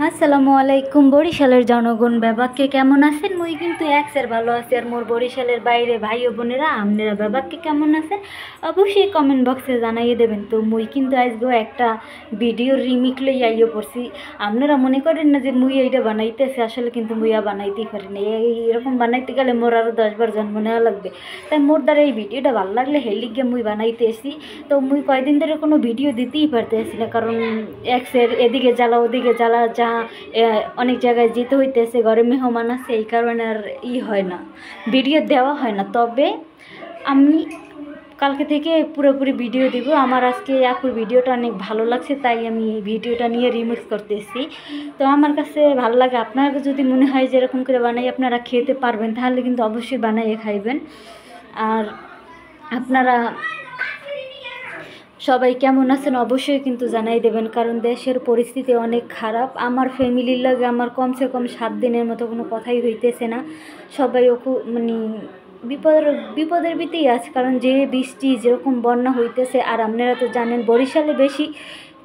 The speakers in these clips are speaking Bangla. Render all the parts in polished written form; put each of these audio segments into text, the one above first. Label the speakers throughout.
Speaker 1: আসসালামু আলাইকুম। বরিশালের জনগণ ব্যাপারকে কেমন আছেন? মুই কিন্তু একসের ভালো আছি। আর মোর বরিশালের বাইরে ভাই ও বোনেরা আপনারা ব্যাপারকে কেমন আছেন অবশ্যই কমেন্ট বক্সে জানাইয়ে দেবেন। তো মুই কিন্তু আজকেও একটা ভিডিওর রিমিক লই আইয়ে পড়ছি। আপনারা মনে করেন না যে মুই এইটা বানাইতেছি, আসলে কিন্তু মুইয়া বানাইতেই পারি না। এরকম বানাইতে গেলে মোর আরও 10বার জন্ম নেওয়া লাগবে। তাই মোর দ্বারা এই ভিডিওটা ভালো লাগলে হেলিগে মুই বানাইতেছি। তো মুই কয়দিন ধরে কোনো ভিডিও দিতেই পারতেছি না, কারণ এক্সের এদিকে জ্বালা ওদিকে জ্বালা অনেক জায়গায় যেতে হইতেছে, ঘরে মেহমান আছে, এই কারণে আর হয় না, ভিডিও দেওয়া হয় না। তবে আমি কালকে থেকে পুরোপুরি ভিডিও দিব। আমার আজকে আপুর ভিডিওটা অনেক ভালো লাগছে, তাই আমি এই ভিডিওটা নিয়ে রিমিক্স করতেছি। তো আমার কাছে ভালো লাগে। আপনারা যদি মনে হয় যে এরকম করে বানাই আপনারা খেতে পারবেন, তাহলে কিন্তু অবশ্যই বানাইয়ে খাইবেন। আর আপনারা সবাই কেমন আছেন অবশ্যই কিন্তু জানাই দেবেন, কারণ দেশের পরিস্থিতি অনেক খারাপ। আমার ফ্যামিলির লাগে আমার কমসে কম 7 দিনের মতো কোনো কথাই হইতেছে না। সবাই মানে বিপদের ভিতরেই আছে, কারণ যে বৃষ্টি যেরকম বন্যা হইতেছে। আর আপনারা তো জানেন বরিশালে বেশি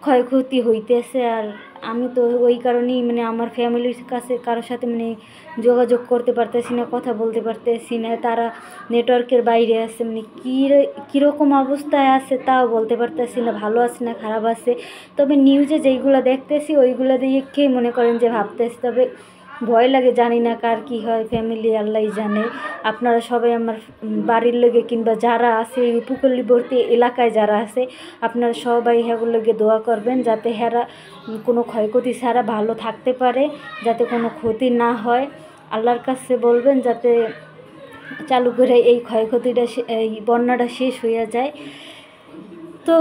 Speaker 1: ক্ষয়ক্ষতি হইতেছে। আর আমি তো ওই কারণেই মানে আমার ফ্যামিলির কাছে কারোর সাথে মানে যোগাযোগ করতে পারতেছি না, কথা বলতে পারতেছি না। তারা নেটওয়ার্কের বাইরে আছে, মানে কীরকম অবস্থায় আছে তাও বলতে পারতেছি না, ভালো আছে না খারাপ আছে। তবে নিউজে যেইগুলো দেখতেছি ওইগুলো দেখেই মনে করেন যে ভাবতেছি। তবে ভয় লাগে, জানি না কার কী হয়, ফ্যামিলি আল্লাহই জানে। আপনারা সবাই আমার বাড়ির লোকে কিংবা যারা আছে এই উপকূলবর্তী এলাকায় যারা আছে আপনারা সবাই হ্যাগুর লোকে দোয়া করবেন, যাতে হেরা কোনো ক্ষয়ক্ষতি ছাড়া ভালো থাকতে পারে, যাতে কোনো ক্ষতি না হয়। আল্লাহর কাছে বলবেন যাতে চালু করে এই ক্ষয়ক্ষতিটা এই বন্যাটা শেষ হয়ে যায়। তো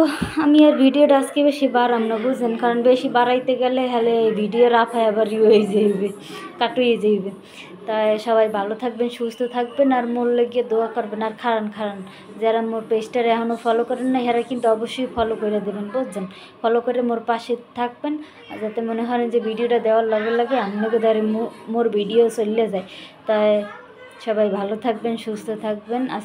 Speaker 1: আমি আর ভিডিওটা আজকে বেশি বাড়াম না, বুঝলেন, কারণ বেশি বাড়াইতে গেলে হলে ভিডিও রাফায় আবার হয়ে যাইবে, কাটুয়ে যাইবে। তাই সবাই ভালো থাকবেন, সুস্থ থাকবেন, আর মোর লেগে দোয়া করবেন। আর খারান যারা মোর পেজটারে এখনও ফলো করেন না এরা কিন্তু অবশ্যই ফলো করে দেবেন, বুঝছেন। ফলো করে মোর পাশে থাকবেন, আর যাতে মনে হয় যে ভিডিওটা দেওয়ার লগে লগে আপনাকে ধরে মোর ভিডিও চলে যায়। তাই সবাই ভালো থাকবেন, সুস্থ থাকবেন।